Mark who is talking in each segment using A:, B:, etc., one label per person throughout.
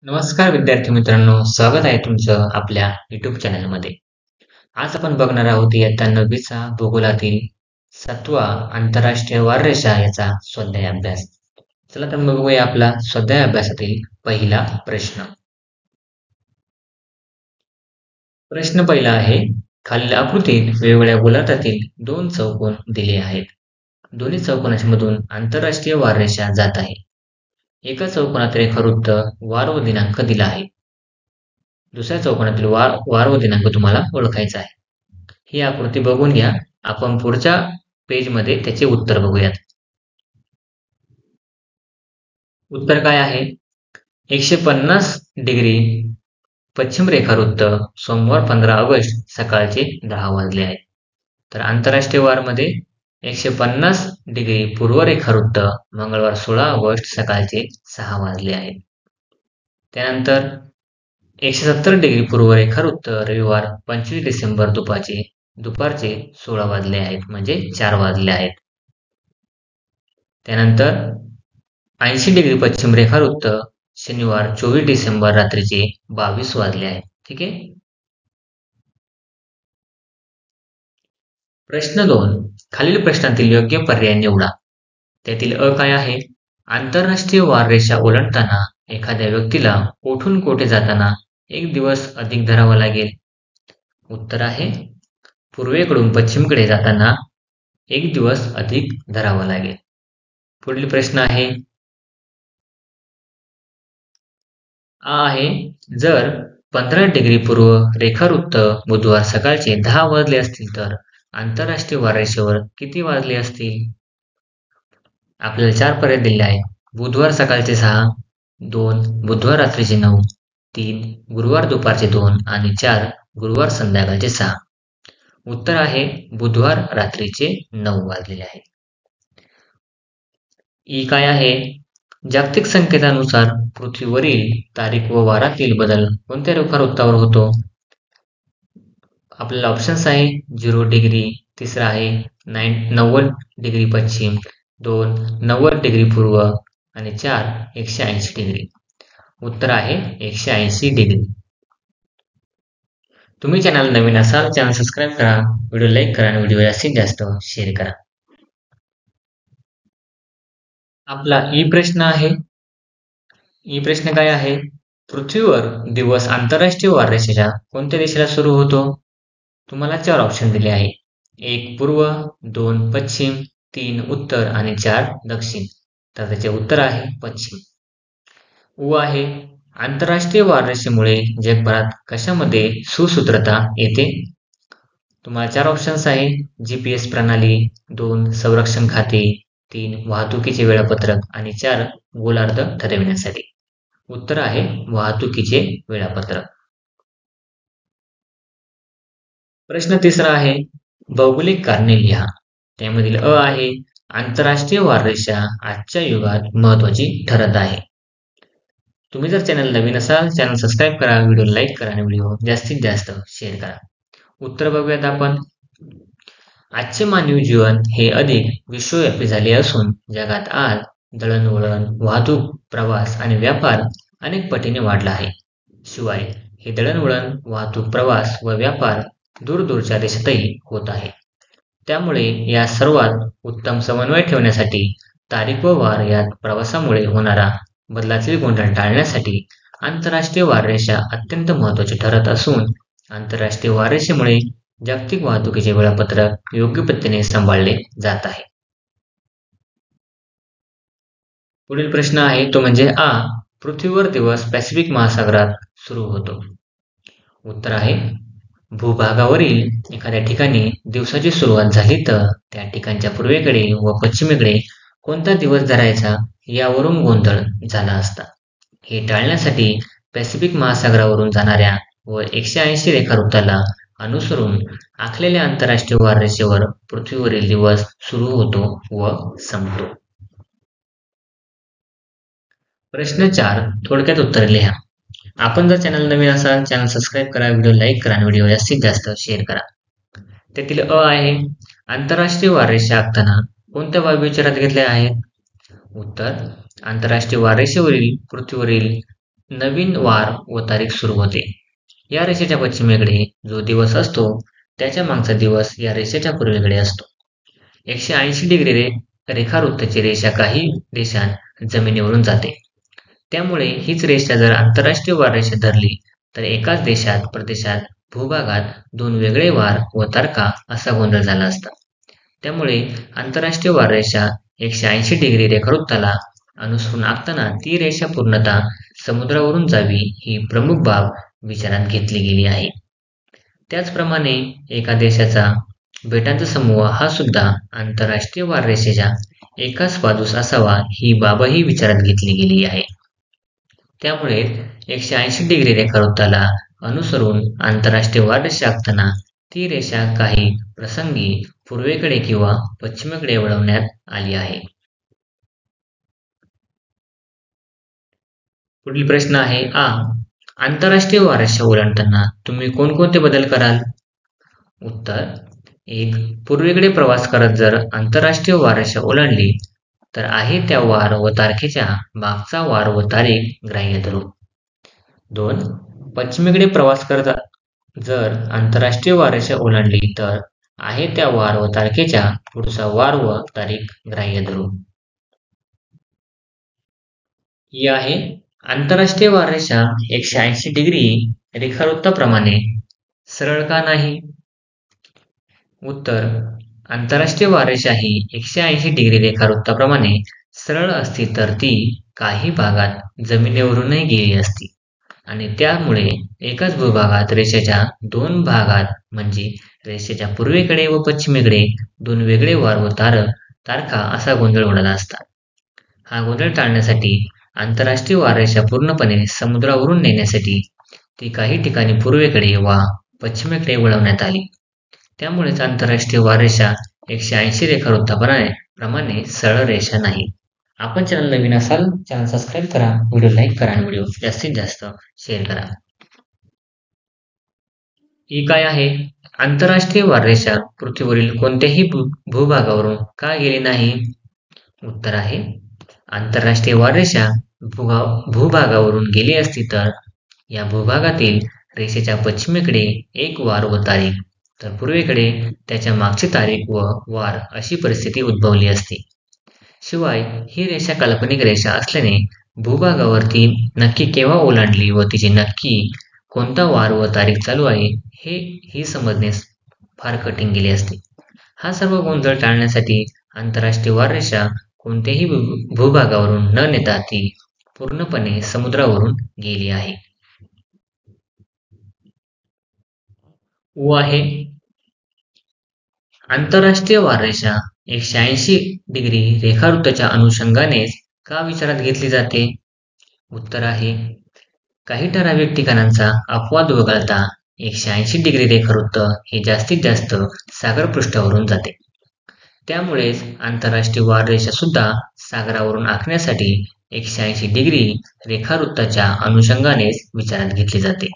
A: नमस्कार विद्यार्थी मित्रांनो, स्वागत आहे तुमचं आपल्या YouTube चॅनलमध्ये. आज आपण बघणार आहोत इयत्ता 9वीचा भूगोलातील 7वा आंतरराष्ट्रीय वाररेषा याचा स्वाध्याय अभ्यास. चला तर मग बघूया आपला स्वाध्याय अभ्यासातील पहिला प्रश्न. प्रश्न पहिला आहे, खालील आकृतीत वेगवेगळ्या गोलार्धातील दोन चौकोन दिले आहेत. दोन्ही चौकोनांमधून आंतरराष्ट्रीय वाररेषा जात आहे. एका चौकोनात रेखावृत्त वार व दिनांक दिला आहे. दुसऱ्या चौकोनातील वार व दिनांक तुम्हाला ओळखायचा आहे. ही आकृती बघून घ्या. आपण पुढच्या पेजमध्ये त्याचे उत्तर बघूयात. उत्तर काय आहे? 150 डिग्री पश्चिम रेखावृत्त सोमवार 15 ऑगस्ट सकाळचे 10 वाजले आहे. तर आंतरराष्ट्रीय वारमध्ये 150 डिग्री पूर्व रेखावृत्त मंगळवार 16 ऑगस्ट सकाळचे 6 वाजले आहे. त्यानंतर 170 डिग्री पूर्व रेखावृत्त रविवार 25 डिसेंबर दुपारचे 16 वाजले आहेत, म्हणजे 4 वाजले आहेत. त्यानंतर 80 डिग्री पश्चिम रेखावृत्त शनिवार 24 डिसेंबर रात्रीचे 22 वाजले आहेत. ठीक आहे. प्रश्न 2. खालील प्रश्नातील योग्य पर्याय निवडा. त्यातील अ काय आहे? आंतरराष्ट्रीय वाररेषा ओलांडताना एखाद्या व्यक्तीला कोठून कोठे जाताना 1 दिवस अधिक धरावा लागेल. उत्तर आहे पूर्वेकडून पश्चिमेकडे जाताना 1 दिवस अधिक धरावा लागेल. पुढील प्रश्न आहे आहे, जर 15 डिग्री पूर्व रेखावृत्त बुधवार सकाळचे 10 वाजले असतील तर आंतरराष्ट्रीय वाररेषेवर किती वाजले असतील? आपल्याला 4 पर्याय दिले आहे. बुधवार सकाळचे 6, 2 बुधवार रात्रीचे 9, 3 गुरुवार दुपारचे 2 आणि 4 गुरुवार संध्याकाळचे 6. उत्तर आहे बुधवार रात्रीचे 9 वाजलेले आहे. ई काय आहे? जागतिक संकेतानुसार पृथ्वीवरील तारीख व वारातील बदल कोणत्या रेखावृत्तावर होतो? आपल्याला ऑप्शन्स आहे 0 डिग्री, तिसरा आहे 90 डिग्री पश्चिम, 2 90 डिग्री पूर्व आणि 4 180 डिग्री. उत्तर आहे 180 डिग्री. तुम्ही चॅनल नवीन असाल, चॅनल सबस्क्राईब करा, व्हिडिओ लाईक करा आणि व्हिडिओ जास्तीत जास्त शेअर करा. आपला ई प्रश्न आहे. ई प्रश्न काय आहे? पृथ्वीवर दिवस आंतरराष्ट्रीय वाररेषेच्या कोणत्या दिशेला सुरू होतो? तुम्हाला 4 ऑप्शन दिले आहे. 1 पूर्व, 2 पश्चिम, 3 उत्तर आणि 4 दक्षिण. तर त्याचे उत्तर आहे पश्चिम. उ आहे, आंतरराष्ट्रीय वाररेषेमुळे जगभरात कशामध्ये सुसूत्रता येते? तुम्हाला 4 ऑप्शन्स आहे. GPS प्रणाली, 2 संरक्षण खाते, 3 वाहतुकीचे वेळापत्रक आणि 4 गोलार्ध ठरविण्यासाठी. उत्तर आहे वाहतुकीचे वेळापत्रक. प्रश्न तिसरा आहे, भौगोलिक कारणे लिहा. त्यामधील अ आहे, आंतरराष्ट्रीय वाररेषा आजच्या युगात महत्वाची ठरत आहे. तुम्ही जर चॅनल नवीन असाल, चॅनल सबस्क्राईब करा, व्हिडिओ लाईक करा आणि व्हिडिओ जास्तीत जास्त शेअर करा. उत्तर बघूयात आपण. आजचे मानवी जीवन हे अधिक विश्वव्यापी झाले असून जगात आज दळणवळण, वाहतूक, प्रवास आणि व्यापार अनेक पटीने वाढला आहे. शिवाय हे दळणवळण, वाहतूक, प्रवास व व्यापार दूरदूरच्या देशातही होत आहे. त्यामुळे या सर्वात उत्तम समन्वय ठेवण्यासाठी तारीख व वार यात प्रवासामुळे होणारा बदलातील गोंधळ टाळण्यासाठी आंतरराष्ट्रीय वाररेषा अत्यंत महत्त्वाची ठरत असून आंतरराष्ट्रीय वाररेषेमुळे जागतिक वाहतुकीचे वेळापत्रक योग्य पद्धतीने सांभाळले जात आहे. पुढील प्रश्न आहे तो म्हणजे आ, पृथ्वीवर दिवस पॅसिफिक महासागरात सुरू होतो. उत्तर आहे भूभागावरील एखाद्या ठिकाणी दिवसाची सुरुवात झाली तर त्या ठिकाणच्या पूर्वेकडे व पश्चिमेकडे कोणता दिवस धरायचा यावरून गोंधळ झाला असता. हे टाळण्यासाठी पॅसिफिक महासागरावरून जाणाऱ्या व 180 रेखावृत्ताला अनुसरून आखलेल्या आंतरराष्ट्रीय वाररेषेवर पृथ्वीवरील दिवस सुरू होतो व संपतो. प्रश्न 4 थोडक्यात उत्तर लिहा. आपण जर चॅनल नवीन असाल, चॅनल सबस्क्राईब करा, व्हिडिओ लाईक करा आणि व्हिडिओ जास्तीत जास्त शेअर करा. त्यातील अ आहे, आंतरराष्ट्रीय वाररेषा आखताना कोणत्या बाबी विचारात घेतल्या आहेत? उत्तर, आंतरराष्ट्रीय वाररेषेवरील पृथ्वीवरील नवीन वार व तारीख सुरू होते. या रेषेच्या पश्चिमेकडे जो दिवस असतो त्याच्या मागचा दिवस या रेषेच्या पूर्वेकडे असतो. 180 डिग्री रेखावृत्ताची रेषा काही देशात जमिनीवरून जाते. त्यामुळे हीच रेषा जर आंतरराष्ट्रीय वार रेषा धरली तर एकाच देशात प्रदेशात भूभागात दोन वेगळे वार व तारखा असा गोंधळ झाला असता. त्यामुळे आंतरराष्ट्रीय वार रेषा 180 डिग्री रेखावृत्ताला अनुसरून आखताना ती रेषा पूर्णतः समुद्रावरून जावी ही प्रमुख बाब विचारात घेतली गेली आहे. त्याचप्रमाणे एका देशाचा बेटांचा समूह हा सुद्धा आंतरराष्ट्रीय वार रेषेच्या एकाच बाजूस असावा ही बाबही विचारात घेतली गेली आहे. त्यामुळे 180 डिग्री रेखावृत्ताला अनुसरून आंतरराष्ट्रीय वार रेषा आखताना ती रेषा काही प्रसंगी पूर्वेकडे किंवा पश्चिमेकडे वळवण्यात आली आहे. पुढील प्रश्न आहे आंतरराष्ट्रीय वार रेषा ओलांडताना तुम्ही कोणकोणते बदल कराल? उत्तर 1. पूर्वेकडे प्रवास करत जर आंतरराष्ट्रीय वार रेषा ओलांडली तर आहे त्या वार व तारखेच्या मागचा वार व तारीख ग्राह्य धरू. 2. पश्चिमेकडे प्रवास करत जर आंतरराष्ट्रीय वार रेषा ओलांडली तर आहे त्या वार व तारखेच्या पुढचा वार व तारीख ग्राह्य धरू. ही आहे आंतरराष्ट्रीय वार रेषा 180 डिग्री रेखावृत्ताप्रमाणे सरळ का नाही? उत्तर आंतरराष्ट्रीय वार रेषा ही 180 डिग्री रेखावृत्ताप्रमाणे सरळ असती तर ती काही भागात जमिनीवरूनही गेली असती आणि त्यामुळे एकाच भूभागात रेषेच्या दोन भागात म्हणजे रेषेच्या पूर्वेकडे व पश्चिमेकडे दोन वेगळे वार व तारखा असा गोंधळ उडाला असता. हा गोंधळ टाळण्यासाठी आंतरराष्ट्रीय वार रेषा पूर्णपणे समुद्रावरून नेण्यासाठी ती काही ठिकाणी पूर्वेकडे वा पश्चिमेकडे वळवण्यात आली. त्यामुळेच आंतरराष्ट्रीय वार रेषा 180 रेखावृत्ताप्रमाणे सरळ रेषा नाही. आपण चॅनल नवीन असाल चॅनल सबस्क्राईब करा, व्हिडिओ लाईक करा आणि व्हिडिओ जास्तीत जास्त शेअर करा. ही काय आहे? आंतरराष्ट्रीय वार रेषा पृथ्वीवरील कोणत्याही भूभागावरून का गेली नाही? उत्तर आहे आंतरराष्ट्रीय वार रेषा भूभागावरून गेली असती तर या भूभागातील रेषेच्या पश्चिमेकडे एक वार व तारीख तर पूर्वेकडे त्याच्या मागची तारीख व वार अशी परिस्थिती उद्भवली असती. शिवाय ही रेषा काल्पनिक रेषा असल्याने भूभागावरती नक्की केव्हा ओलांडली व तिची नक्की कोणता वार व तारीख चालू आहे ही समजणे फार कठीण गेली असते. हा सर्व गोंधळ टाळण्यासाठी आंतरराष्ट्रीय वार रेषा कोणत्याही भूभागावरून न नेता ती पूर्णपणे समुद्रावरून गेली आहे. आहे आंतरराष्ट्रीय वार रेषा 180 डिग्री रेखावृत्ताच्या अनुषंगानेच का विचारात घेतली जाते? उत्तर आहे काही ठराविक ठिकाणांचा अपवाद वगळता 180 डिग्री रेखावृत्त हे जास्तीत जास्त सागरपृष्ठावरून जाते. त्यामुळेच आंतरराष्ट्रीय वार रेषा सुद्धा सागरावरून आखण्यासाठी 180 डिग्री रेखावृत्ताच्या अनुषंगानेच विचारात घेतली जाते.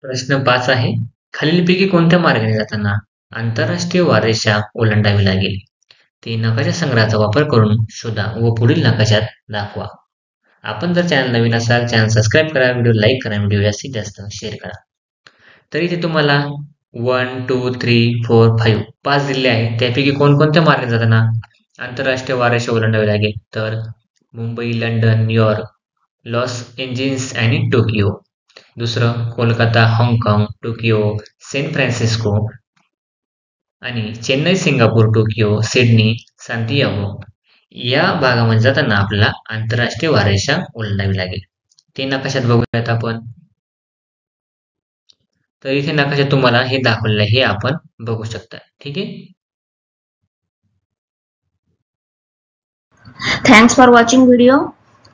A: प्रश्न 5 आहे खालीलपैकी कोणत्या मार्गाने जाताना आंतरराष्ट्रीय वार रेषा ओलांडावी लागेल ते नकाशा संग्रहाचा वापर करून शोधा व पुढील नकाशात दाखवा. आपण जर चॅनल नवीन असाल चॅनल सबस्क्राईब करा, व्हिडिओ लाईक करा, व्हिडिओ जास्तीत जास्त शेअर करा. तर इथे तुम्हाला 1, 2, 3, 4, 5 दिले आहेत. त्यापैकी कोणकोणत्या मार्गाने जाताना आंतरराष्ट्रीय वार रेषा ओलांडावी लागेल तर Mumbai, London, New York, Los Angeles आणि टोकियो. दुसरं कोलकाता, हाँगकाँग, टोकियो, सॅन फ्रान्सिस्को आणि Chennai, Singapore, Tokyo, Sydney, Santiago या भागामध्ये जाताना आपल्याला आंतरराष्ट्रीय वार रेषा ओलांडावी लागेल. ते नकाशात बघूयात आपण. तर इथे नकाशात तुम्हाला हे दाखवलेलं हे आपण बघू शकता. ठीक आहे.
B: Thanks for watching video.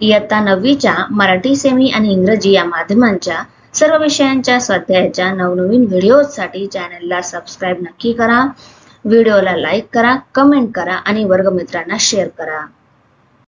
B: इयत्ता 9वीच्या मराठी, सेमी आणि इंग्रजी या माध्यमांच्या सर्व विषयांच्या स्वाध्यायाच्या नवनवीन व्हिडिओसाठी चॅनलला सबस्क्राईब नक्की करा. व्हिडिओला लाईक करा, कमेंट करा आणि वर्गमित्रांना शेअर करा.